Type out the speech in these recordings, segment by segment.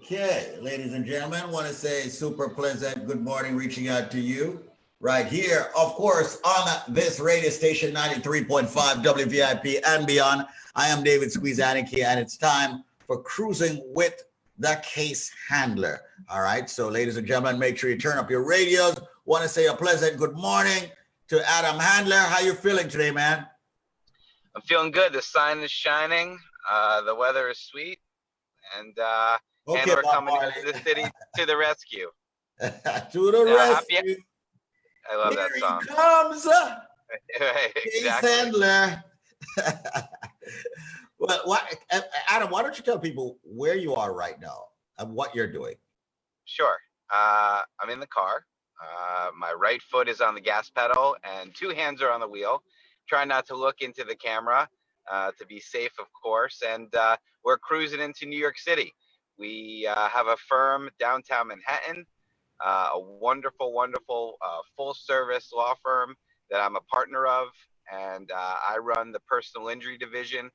Okay, ladies and gentlemen, want to say super pleasant good morning reaching out to you right here, of course, on this radio station 93.5 WVIP and beyond. I am David Squeeze Annakie, and it's time for Cruising with the Case Handler. All right, so ladies and gentlemen, make sure you turn up your radios. Want to say a pleasant good morning to Adam Handler. How you feeling today, man? I'm feeling good. The sun is shining. The weather is sweet. And we're coming into the city to the rescue. To the rescue. I love that song. Here he comes. Exactly. Case Handler. Well, Adam, why don't you tell people where you are right now and what you're doing? Sure. I'm in the car. My right foot is on the gas pedal and two hands are on the wheel. Try not to look into the camera to be safe, of course. And we're cruising into New York City. We have a firm downtown Manhattan, a wonderful, wonderful full-service law firm that I'm a partner of. And I run the personal injury division.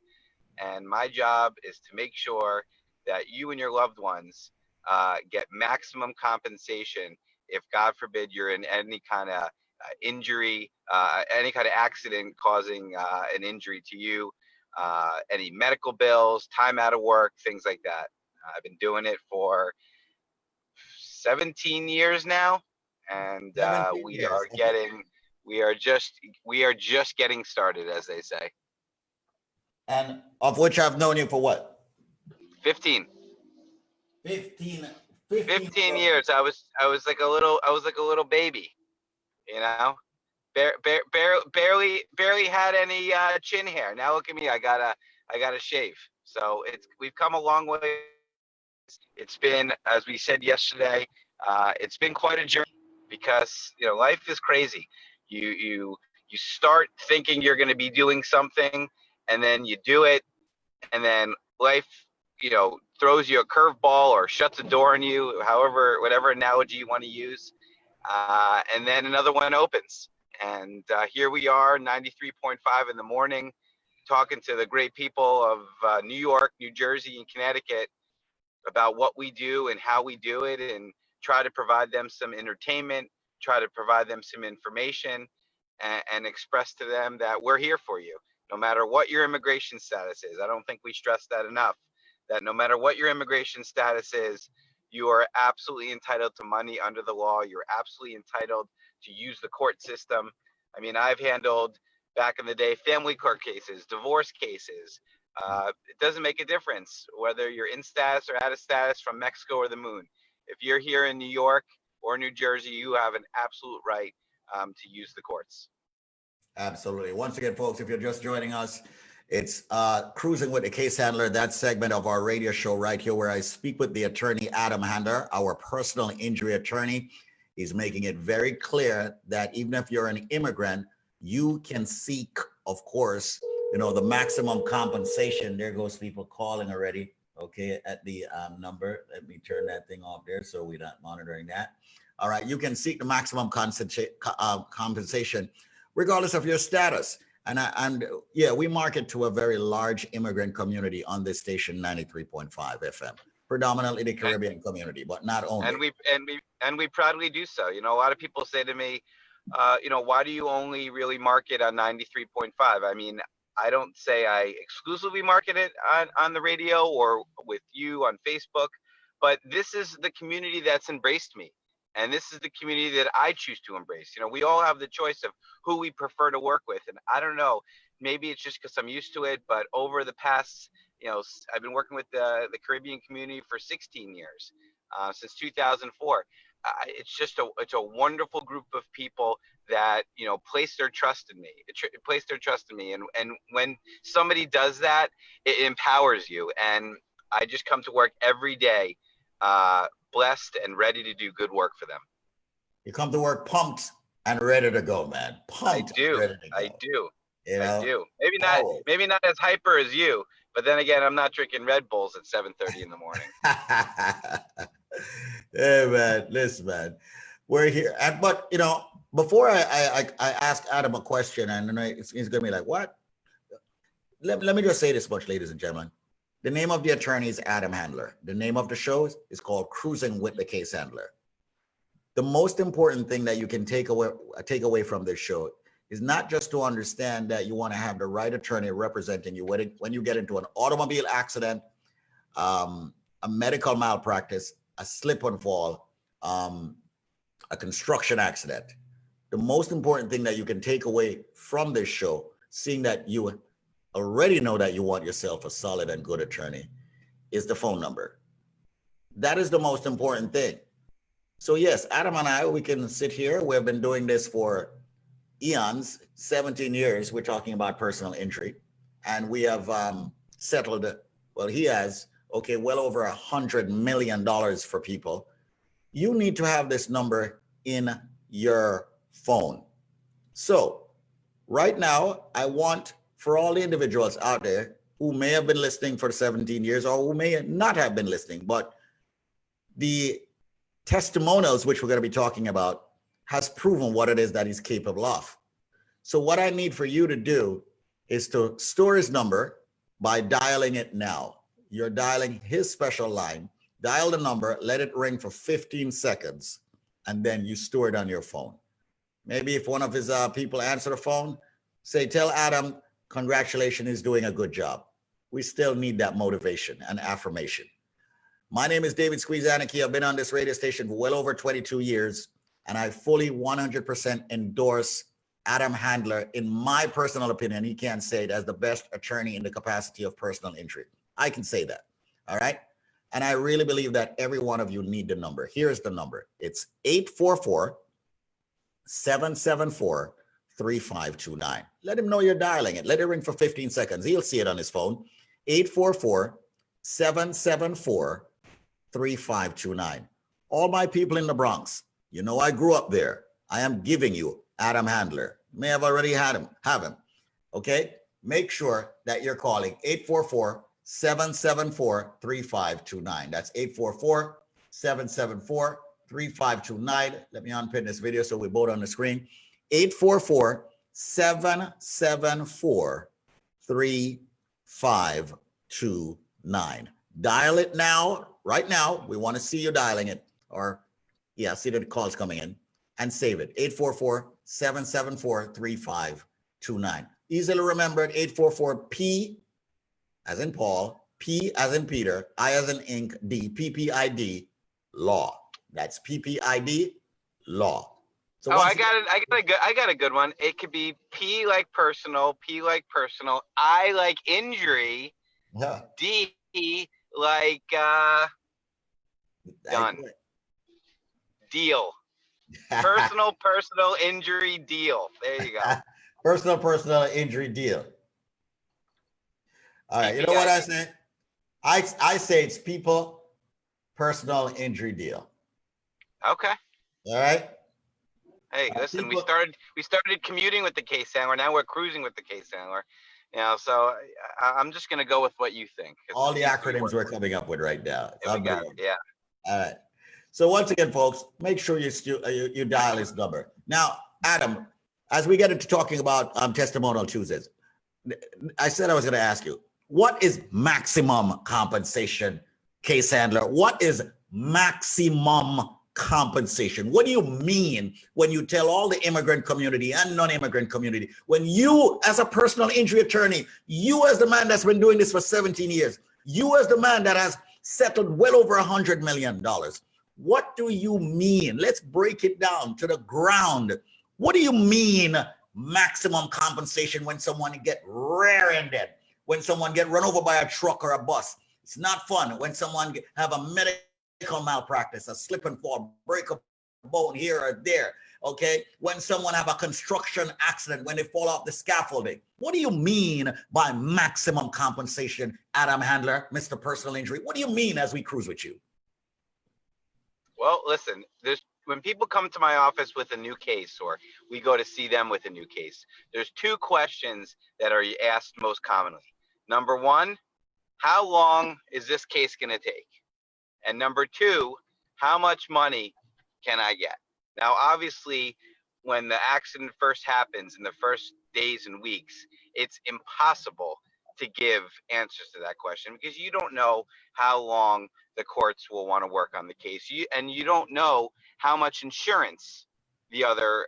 And my job is to make sure that you and your loved ones get maximum compensation if, God forbid, you're in any kind of injury, any kind of accident causing an injury to you, any medical bills, time out of work, things like that. I've been doing it for 17 years now, and we are just getting started, as they say. And of which I've known you for what? 15 years. I was like a little baby, you know. Barely had any chin hair. Now look at me. I got a shave. So we've come a long way. It's been, as we said yesterday, it's been quite a journey because life is crazy. You start thinking you're going to be doing something, and then you do it, and then life throws you a curveball or shuts a door on you, whatever analogy you want to use, and then another one opens. And here we are, 93.5 in the morning, talking to the great people of New York, New Jersey, and Connecticut about what we do and how we do it, and try to provide them some entertainment, try to provide them some information, and express to them that we're here for you, no matter what your immigration status is. I don't think we stress that enough, that no matter what your immigration status is, you are absolutely entitled to money under the law. You're absolutely entitled to use the court system. I mean, I've handled, back in the day, family court cases, divorce cases. It doesn't make a difference whether you're in status or out of status, from Mexico or the moon. If you're here in New York or New Jersey, you have an absolute right to use the courts. Absolutely. Once again, folks, if you're just joining us, it's Cruising with the Case Handler, that segment of our radio show right here where I speak with the attorney, Adam Handler, our personal injury attorney. He's making it very clear that even if you're an immigrant, you can seek, of course, the maximum compensation. There goes people calling already, okay, at the number. Let me turn that thing off there so we're not monitoring that. All right, you can seek the maximum compensation regardless of your status. And we market to a very large immigrant community on this station, 93.5 FM, predominantly the Caribbean community, but not only. And we proudly do so. A lot of people say to me, why do you only really market on 93.5? I mean, I don't say I exclusively market it on the radio or with you on Facebook, but this is the community that's embraced me. And this is the community that I choose to embrace. We all have the choice of who we prefer to work with. And I don't know, maybe it's just because I'm used to it, but over the past, I've been working with the Caribbean community for 16 years, since 2004. It's a wonderful group of people that, place their trust in me. And when somebody does that, it empowers you. And I just come to work every day, blessed and ready to do good work for them. You come to work pumped and ready to go, man. Pumped. I do. Maybe not as hyper as you, but then again, I'm not drinking Red Bulls at 7:30 in the morning. Hey, man, listen, man, we're here. But before I ask Adam a question, and he's gonna be like, "What?" Let me just say this much, ladies and gentlemen. The name of the attorney is Adam Handler. The name of the show is called Cruising with the Case Handler. The most important thing that you can take away from this show is not just to understand that you want to have the right attorney representing you when you get into an automobile accident, a medical malpractice, a slip and fall, a construction accident. The most important thing that you can take away from this show, seeing that you already know that you want yourself a solid and good attorney, is the phone number. That is the most important thing. So yes, Adam and I, we can sit here. We've been doing this for eons, 17 years. We're talking about personal injury. And we have settled, well, he has, okay, well over $100 million for people. You need to have this number in your phone. So right now, I want for all the individuals out there who may have been listening for 17 years or who may not have been listening, but the testimonials, which we're going to be talking about, has proven what it is that he's capable of. So what I need for you to do is to store his number by dialing it now. You're dialing his special line. Dial the number, let it ring for 15 seconds, and then you store it on your phone. Maybe if one of his people answer the phone, say, tell Adam, congratulations, he's doing a good job. We still need that motivation and affirmation. My name is David Squeeze Annakie. I've been on this radio station for well over 22 years, and I fully 100% endorse Adam Handler. In my personal opinion, he can say it as the best attorney in the capacity of personal injury. I can say that, all right? And I really believe that every one of you need the number. Here's the number. It's 844-774-3529. Let him know you're dialing it. Let it ring for 15 seconds. He'll see it on his phone. 844-774-3529. All my people in the Bronx, you know I grew up there. I am giving you Adam Handler. May have already have him. Okay? Make sure that you're calling 844-774-3529. That's 844-774-3529. Let me unpin this video so we're both on the screen. 844-774-3529. Dial it now, right now. We want to see you dialing it. Or, yeah, see the calls coming in. And save it. 844-774-3529. Easily remembered, 844-P as in Paul, P as in Peter, I as in ink, D, PPID, law. That's PPID, law. So I got a good one. It could be P like personal, P like personal, I like injury, yeah. D like done. Deal. Personal injury deal. There you go. Personal injury deal. All right. You know what I say? I say it's people, personal injury deal. Okay. All right. Hey, listen, we started commuting with the case handler. Now we're cruising with the case handler. You know, so I'm just gonna go with what you think. All the acronyms we're coming up with right now. Yeah. All right. So once again, folks, make sure you dial his number. Now, Adam, as we get into talking about Testimonial Tuesdays, I said I was going to ask you, what is maximum compensation, case handler? What is maximum compensation? What do you mean when you tell all the immigrant community and non-immigrant community, when you as a personal injury attorney, you as the man that's been doing this for 17 years, you as the man that has settled well over $100 million, what do you mean? Let's break it down to the ground. What do you mean maximum compensation when someone get rear-ended, when someone get run over by a truck or a bus? It's not fun. When someone have a medical malpractice, a slip and fall, break a bone here or there, okay? When someone have a construction accident, when they fall off the scaffolding. What do you mean by maximum compensation, Adam Handler, Mr. Personal Injury? What do you mean as we cruise with you? Well, listen, when people come to my office with a new case, or we go to see them with a new case, there's two questions that are asked most commonly. Number one, how long is this case going to take? And number two, how much money can I get? Now, obviously, when the accident first happens in the first days and weeks, it's impossible to give answers to that question because you don't know how long the courts will want to work on the case. And you don't know how much insurance the other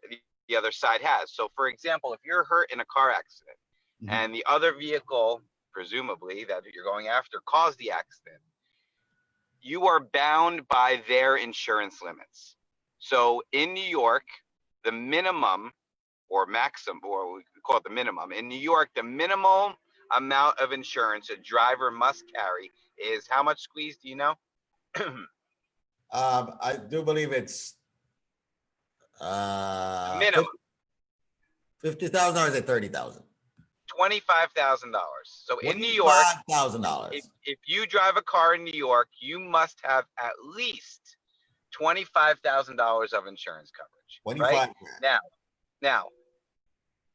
side has. So, for example, if you're hurt in a car accident and the other vehicle, presumably that you're going after, caused the accident, you are bound by their insurance limits. So, in New York, the minimum or maximum, or we call it the minimum. In New York, the minimum amount of insurance a driver must carry is how much, Squeeze? Do you know? I do believe it's Minimum. $50,000 or $30,000. $25,000. So in New York, $25,000. if you drive a car in New York, you must have at least $25,000 of insurance coverage. 25. Right? Now,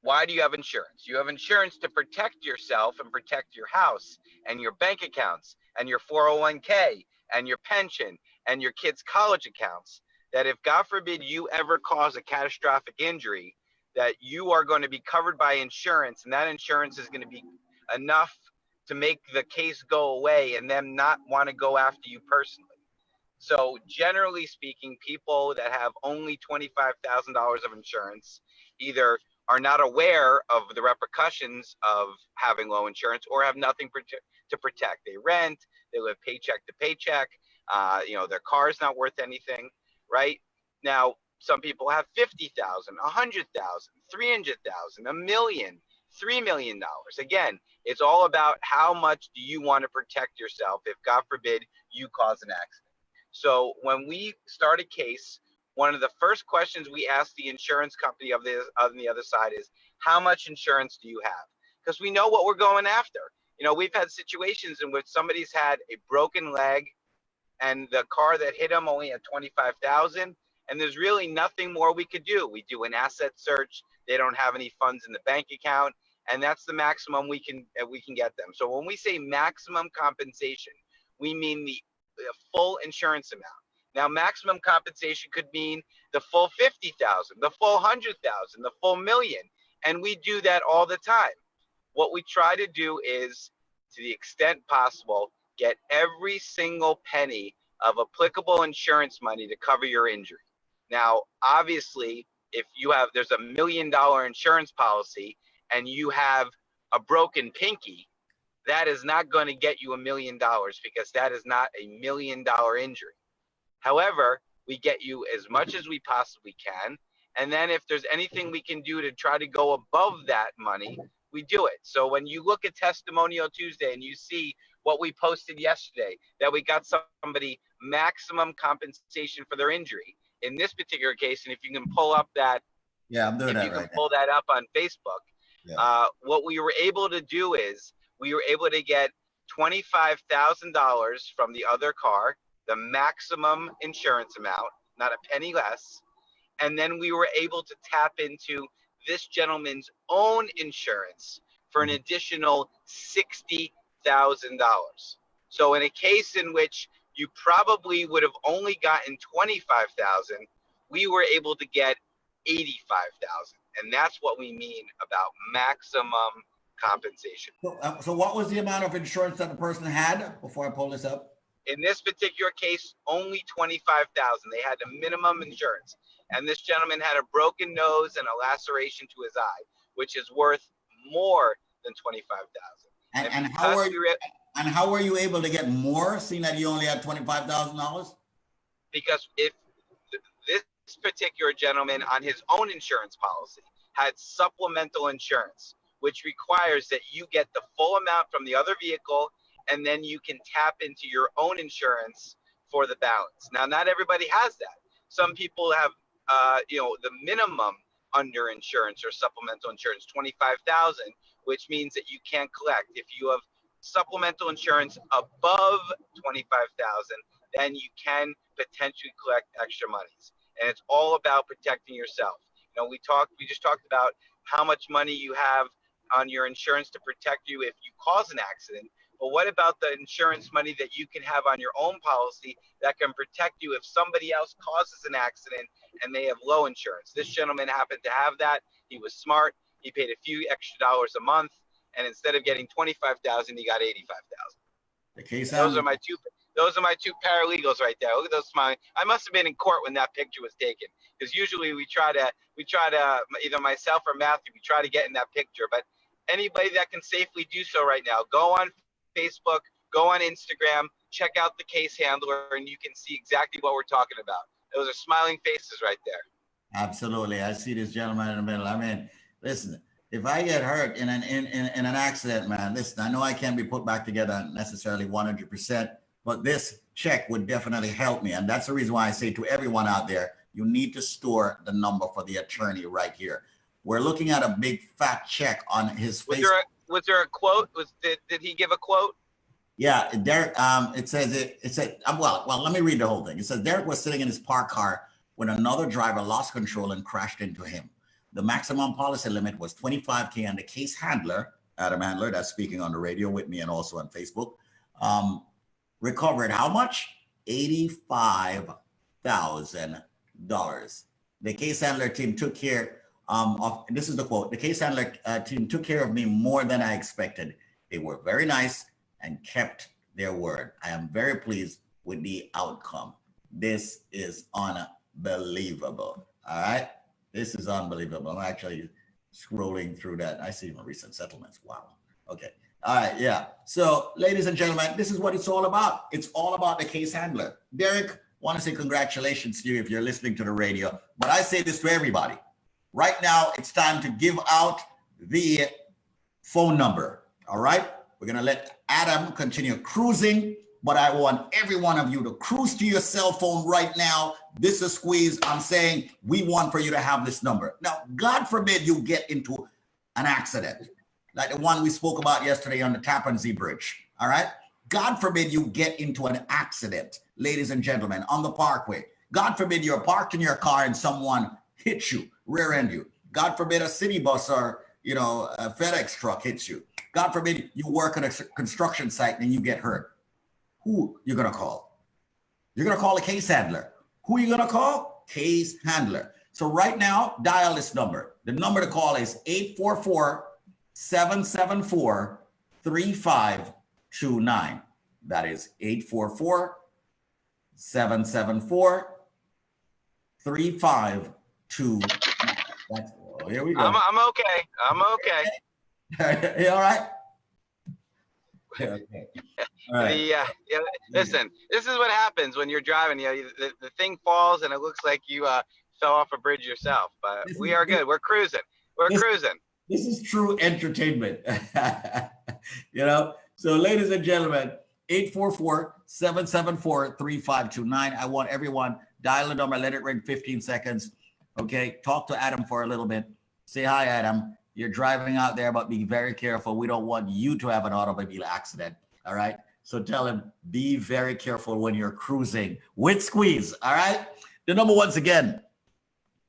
why do you have insurance? You have insurance to protect yourself and protect your house and your bank accounts and your 401k and your pension and your kids' college accounts, that if God forbid you ever cause a catastrophic injury, that you are going to be covered by insurance, and that insurance is going to be enough to make the case go away and them not want to go after you personally. So generally speaking, people that have only $25,000 of insurance either are not aware of the repercussions of having low insurance or have nothing to protect. They rent, they live paycheck to paycheck. Their car is not worth anything, right? Now, some people have 50,000, 100,000, 300,000, $1 million, $3 million. Again, it's all about how much do you want to protect yourself if, God forbid, you cause an accident. So when we start a case, one of the first questions we ask the insurance company on the other side is, how much insurance do you have? Because we know what we're going after. We've had situations in which somebody's had a broken leg and the car that hit them only had 25,000, and there's really nothing more we could do. We do an asset search. They don't have any funds in the bank account, and that's the maximum we can get them. So when we say maximum compensation, we mean the full insurance amount. Now, maximum compensation could mean the full 50,000, the full 100,000, the full million, and we do that all the time. What we try to do is, to the extent possible, get every single penny of applicable insurance money to cover your injury. Now, obviously, if there's $1 million insurance policy and you have a broken pinky, that is not going to get you $1 million because that is not $1 million injury. However, we get you as much as we possibly can. And then if there's anything we can do to try to go above that money, we do it. So when you look at Testimonial Tuesday and you see what we posted yesterday, that we got somebody maximum compensation for their injury. In this particular case, and if you can pull up that, I'm doing that right now. If you can pull that up on Facebook, what we were able to do is we were able to get $25,000 from the other car, the maximum insurance amount, not a penny less. And then we were able to tap into this gentleman's own insurance for an additional $60,000. So in a case in which you probably would have only gotten 25,000, we were able to get 85,000. And that's what we mean about maximum compensation. So what was the amount of insurance that the person had before I pull this up? In this particular case, only 25,000. They had a minimum insurance. And this gentleman had a broken nose and a laceration to his eye, which is worth more than 25,000. And how were you able to get more, seeing that you only had $25,000? Because if this particular gentleman on his own insurance policy had supplemental insurance, which requires that you get the full amount from the other vehicle, and then you can tap into your own insurance for the balance. Now, not everybody has that. Some people have, the minimum under insurance or supplemental insurance, 25,000, which means that you can't collect. If you have supplemental insurance above 25,000, then you can potentially collect extra monies. And it's all about protecting yourself. We just talked about how much money you have on your insurance to protect you if you cause an accident. But what about the insurance money that you can have on your own policy that can protect you if somebody else causes an accident and they have low insurance? This gentleman happened to have that. He was smart. He paid a few extra dollars a month, and instead of getting 25,000, he got 85,000. The case. Those are my two paralegals right there. Look at those smiling. I must have been in court when that picture was taken, because usually we try to either myself or Matthew, we try to get in that picture. But anybody that can safely do so right now, go on Facebook, go on Instagram, check out the case handler, and you can see exactly what we're talking about. Those are smiling faces right there. Absolutely. I see this gentleman in the middle. I mean, listen, if I get hurt in an accident, man, listen, I know I can't be put back together necessarily 100%, but this check would definitely help me. And that's the reason why I say to everyone out there, you need to store the number for the attorney right here. We're looking at a big fat check on his face. Was there a quote? Did he give a quote? Yeah, Derek, it said, well, let me read the whole thing. It says, Derek was sitting in his parked car when another driver lost control and crashed into him. The maximum policy limit was 25K, and the case handler, Adam Handler, that's speaking on the radio with me and also on Facebook, recovered how much? $85,000. The case handler team took care of, this is the quote, the case handler team took care of me more than I expected. They were very nice and kept their word. I am very pleased with the outcome. This is unbelievable. All right. This is unbelievable. I'm actually scrolling through that. I see my recent settlements. Wow. Okay. All right. Yeah. So, ladies and gentlemen, this is what it's all about. It's all about the case handler. Derek, want to say congratulations to you if you're listening to the radio. But I say this to everybody. Right now, it's time to give out the phone number. All right. We're going to let Adam continue cruising, but I want every one of you to cruise to your cell phone right now. This is Squeeze. I'm saying we want for you to have this number. Now, God forbid you get into an accident like the one we spoke about yesterday on the Tappan Zee Bridge. All right. God forbid you get into an accident, ladies and gentlemen, on the parkway. God forbid you're parked in your car and someone hits you, rear end you. God forbid a city bus or, a FedEx truck hits you. God forbid you work on a construction site and you get hurt. Who you going to call? You're going to call a case handler. Who are you going to call? Case handler. So right now, dial this number. The number to call is 844-774-3529. That is 844-774-3529. Here we go. I'm okay. You all right? Okay. All right. Listen, this is what happens when you're driving. The thing falls and it looks like you fell off a bridge yourself. But we are good. We're cruising. Cruising. This is true entertainment. So ladies and gentlemen, 844-774-3529. I want everyone, dial the number, let it ring 15 seconds. Okay, talk to Adam for a little bit. Say hi, Adam. You're driving out there, but be very careful. We don't want you to have an automobile accident. All right. So tell him, be very careful when you're cruising with Squeeze. All right. The number once again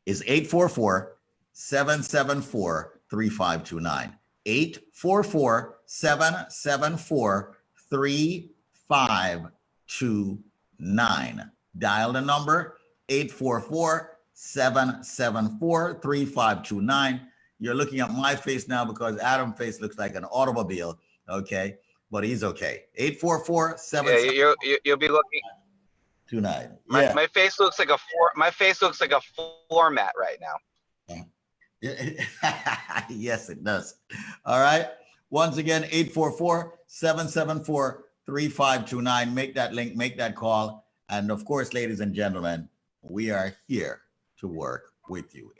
is 844-774-3529. 844-774-3529. Dial the number 844-774-3529. You're looking at my face now because Adam's face looks like an automobile. Okay. But he's okay. 844-774. Yeah, you'll be looking. 29. My face looks like a floor mat right now. Yes, it does. All right. Once again, 844-774-3529. Make that link, make that call. And of course, ladies and gentlemen, we are here to work with you.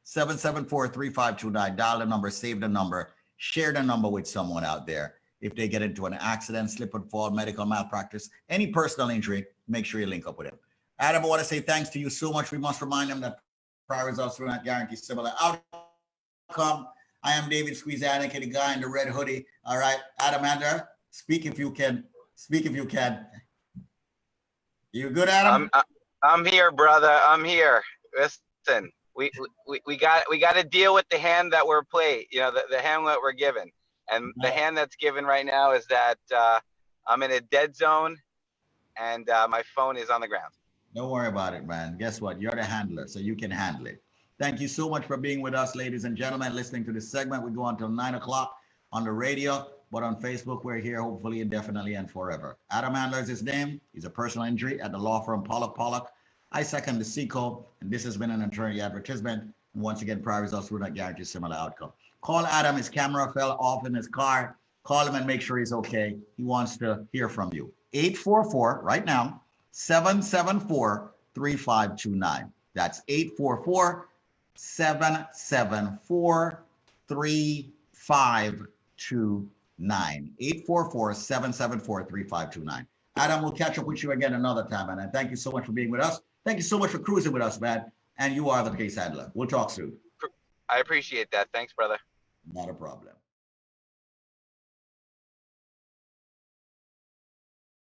844-774-3529. Dial the number, save the number, share the number with someone out there. If they get into an accident, slip and fall, medical malpractice, any personal injury, make sure you link up with him. Adam, I want to say thanks to you so much. We must remind them that prior results do not guarantee similar outcome. I am David Squeeze Annakie, the guy in the red hoodie. All right, Adam Handler, speak if you can. Speak if you can. You good, Adam? I'm here, brother. I'm here. Listen, we got to deal with the hand that we're played. The hand that we're given, and the hand that's given right now is that I'm in a dead zone, and my phone is on the ground. Don't worry about it, man. Guess what? You're the handler, so you can handle it. Thank you so much for being with us, ladies and gentlemen, listening to this segment. We go until 9 o'clock. on the radio, but on Facebook, we're here hopefully indefinitely and forever. Adam Handler is his name. He's a personal injury at the law firm Pollack. I second the CECO, and this has been an attorney advertisement. And once again, prior results will not guarantee similar outcome. Call Adam. His camera fell off in his car. Call him and make sure he's okay. He wants to hear from you. 844 right now, 774-3529. That's 844-774-3529. 844-774-3529. Adam, we'll catch up with you again another time, man. And thank you so much for being with us. Thank you so much for cruising with us, man. And you are the case handler. We'll talk soon. I appreciate that. Thanks, brother. Not a problem.